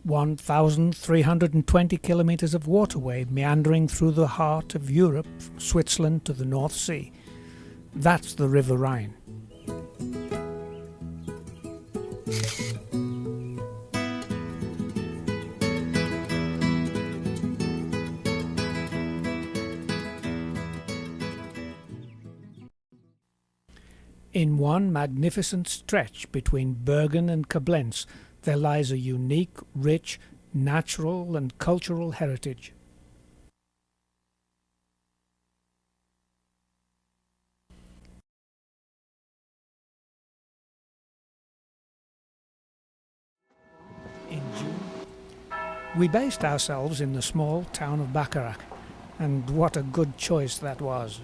1,320 kilometers of waterway meandering through the heart of Europe, from Switzerland to the North Sea. That's the River Rhine. In one magnificent stretch between Bergen and Koblenz there lies a unique, rich, natural and cultural heritage. In June, we based ourselves in the small town of Bacharach, and what a good choice that was.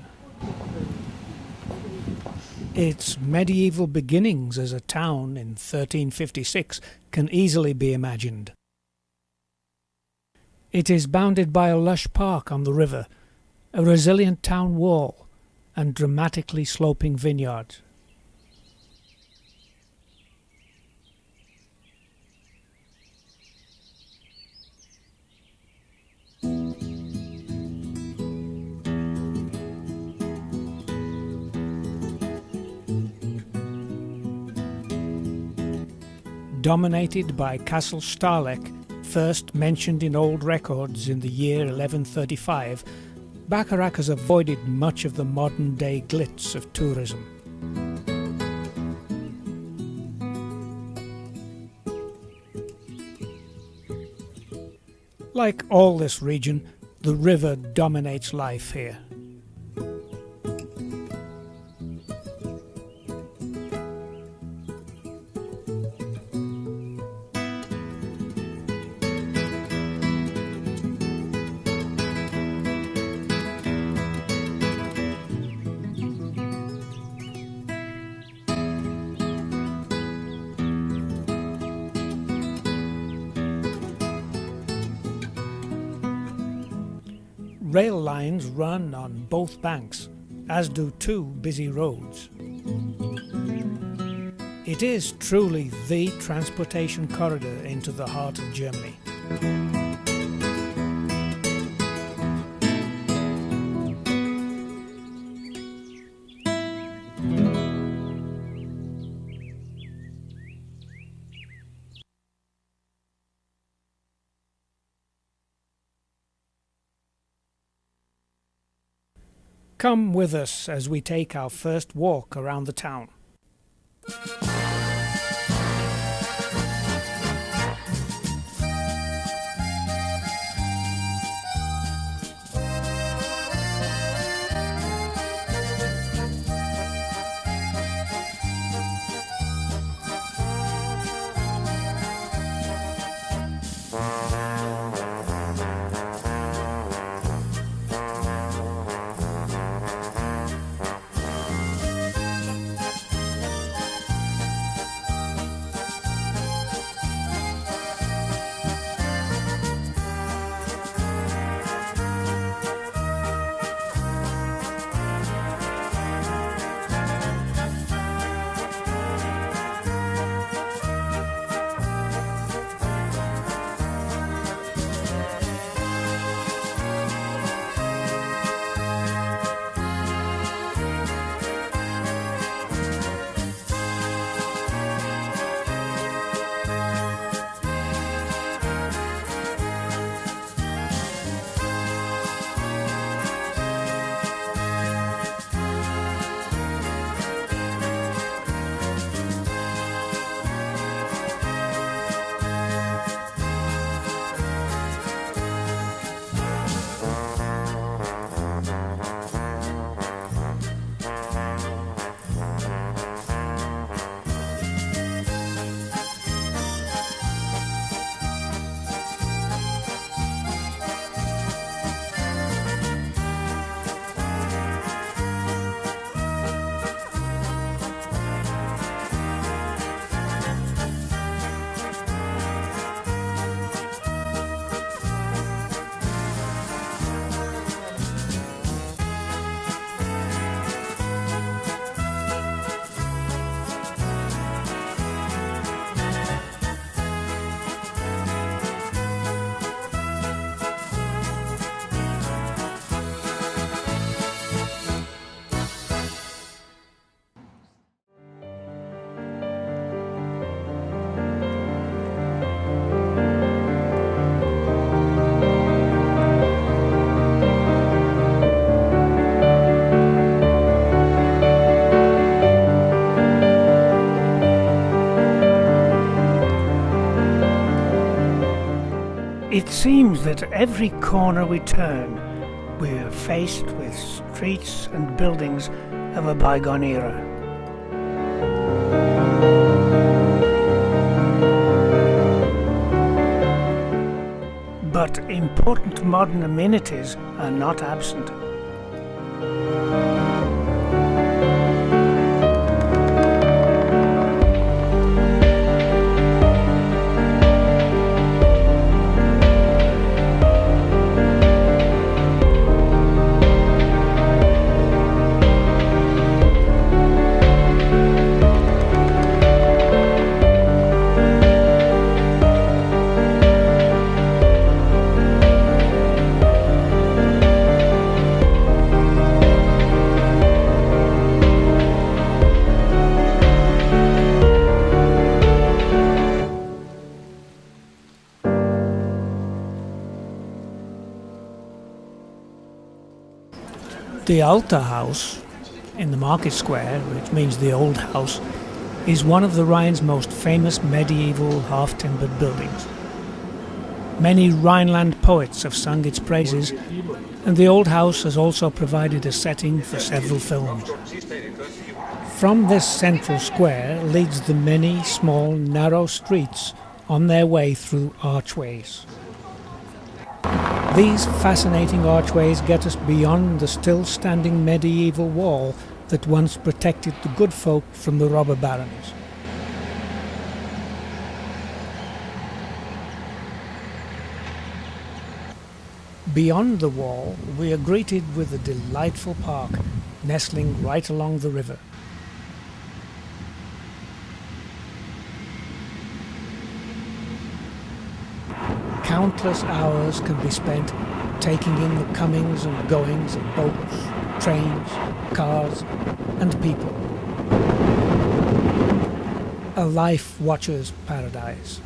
Its medieval beginnings as a town in 1356 can easily be imagined. It is bounded by a lush park on the river, a resilient town wall, and dramatically sloping vineyards. Dominated by Castle Starleck, first mentioned in old records in the year 1135, Bacharach has avoided much of the modern-day glitz of tourism. Like all this region, the river dominates life here. Rail lines run on both banks, as do two busy roads. It is truly the transportation corridor into the heart of Germany. Come with us as we take our first walk around the town. seems that every corner we turn, we are faced with streets and buildings of a bygone era. But important modern amenities are not absent. The Alta House, in the market square, which means the Old House, is one of the Rhine's most famous medieval half-timbered buildings. Many Rhineland poets have sung its praises, and the Old House has also provided a setting for several films. From this central square leads the many small, narrow streets on their way through archways. These fascinating archways get us beyond the still-standing medieval wall that once protected the good folk from the robber barons. Beyond the wall, we are greeted with a delightful park nestling right along the river. Countless hours can be spent taking in the comings and goings of boats, trains, cars, and people. A life watcher's paradise.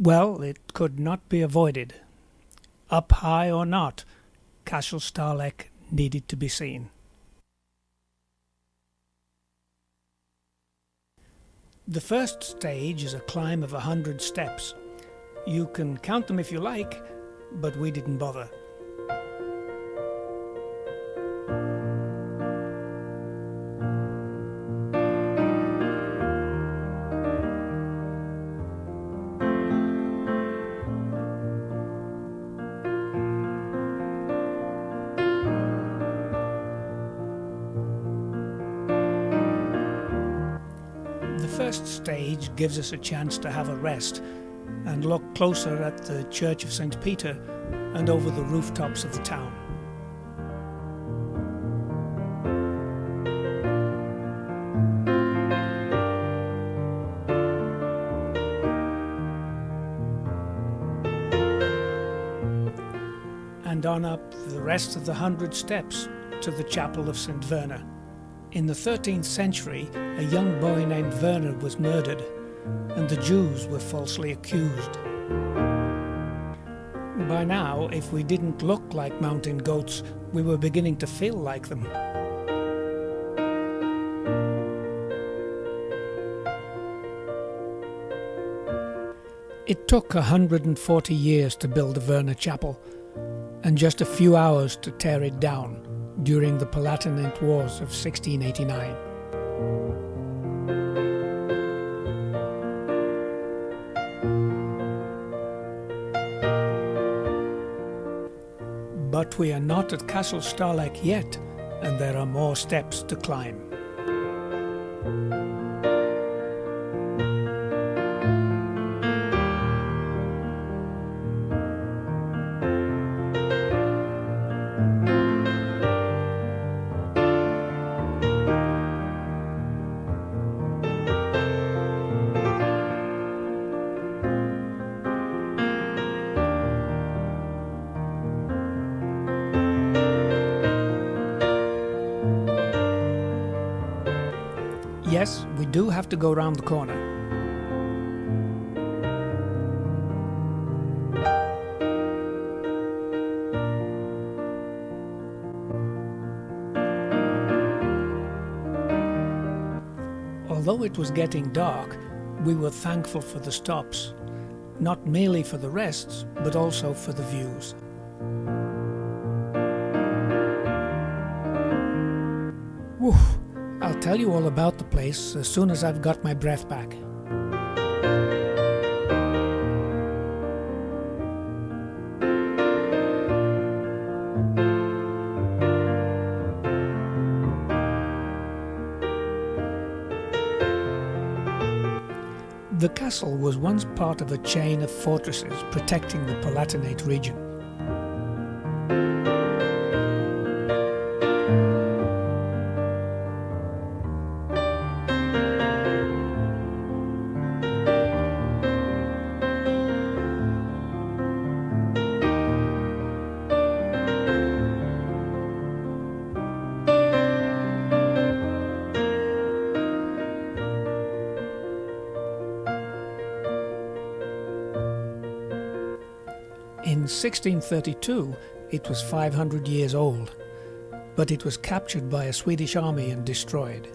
Well, it could not be avoided. Up high or not, Castle Starleck needed to be seen. The first stage is a climb of 100 steps. You can count them if you like, but we didn't bother. The first stage gives us a chance to have a rest and look closer at the Church of St. Peter and over the rooftops of the town. And on up the rest of the 100 steps to the chapel of St. Werner. In the 13th century, a young boy named Werner was murdered, and the Jews were falsely accused. By now, if we didn't look like mountain goats, we were beginning to feel like them. It took 140 years to build the Werner Chapel, and just a few hours to tear it down during the Palatinate Wars of 1689. But we are not at Castle Starlek yet, and there are more steps to climb. Yes, we do have to go round the corner. Although it was getting dark, we were thankful for the stops, not merely for the rests, but also for the views. Whew. I'll tell you all about the place as soon as I've got my breath back. The castle was once part of a chain of fortresses protecting the Palatinate region. In 1632, it was 500 years old, but it was captured by a Swedish army and destroyed.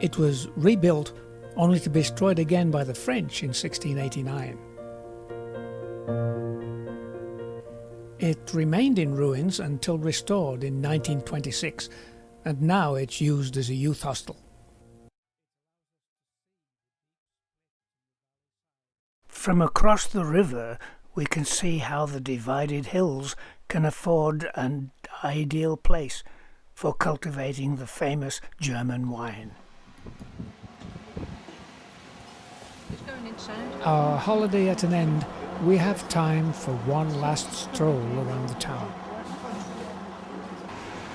It was rebuilt only to be destroyed again by the French in 1689. It remained in ruins until restored in 1926, and now it's used as a youth hostel. From across the river, we can see how the divided hills can afford an ideal place for cultivating the famous German wine. Our holiday at an end, we have time for one last stroll around the town.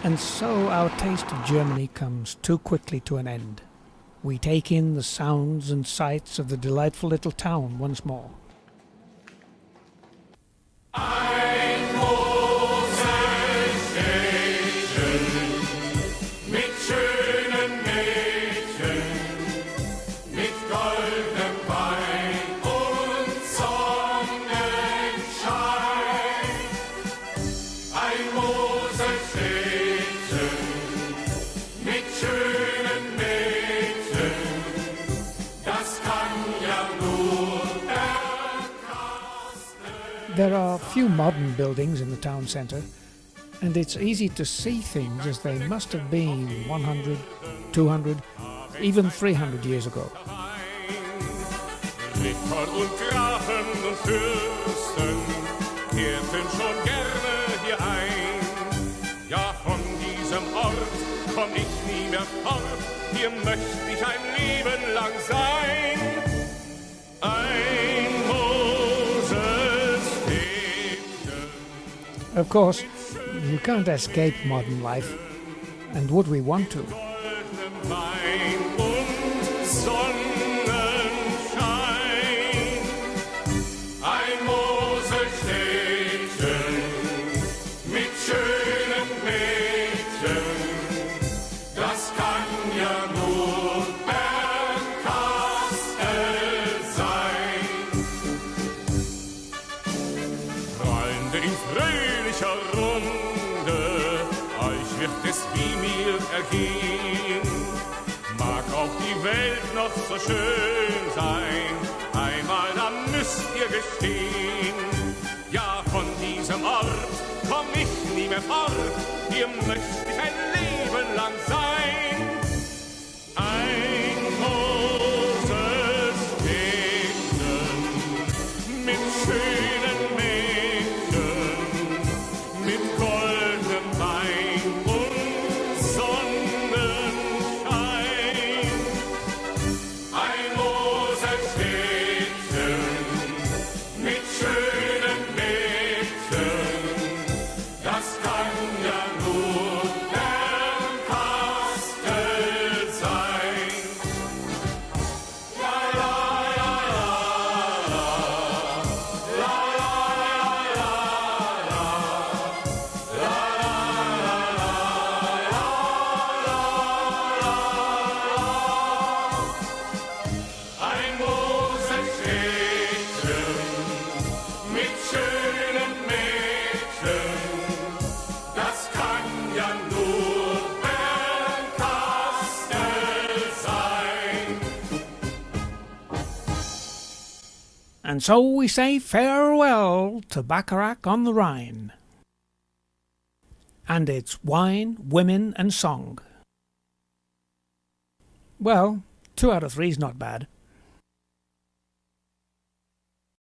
And so our taste of Germany comes too quickly to an end. We take in the sounds and sights of the delightful little town once more. There are few modern buildings in the town centre, and it's easy to see things as they must have been 100, 200, even 300 years ago. Ritter und Grafen und Fürsten kehrten schon gerne hier ein. Ja, von diesem Ort komm ich nie mehr fort, hier möchte ich ein Leben lang sein. Ein Of course, you can't escape modern life, and would we want to? Mag auch die Welt noch so schön sein, einmal da müsst ihr gestehen. Ja, von diesem Ort komm ich nie mehr fort, hier möchte ich ein Leben lang sein. Ein großes Städtchen mit schönen Mädchen, mit And so we say farewell to Bacharach on the Rhine. And it's wine, women and song. Well, 2 out of 3's not bad.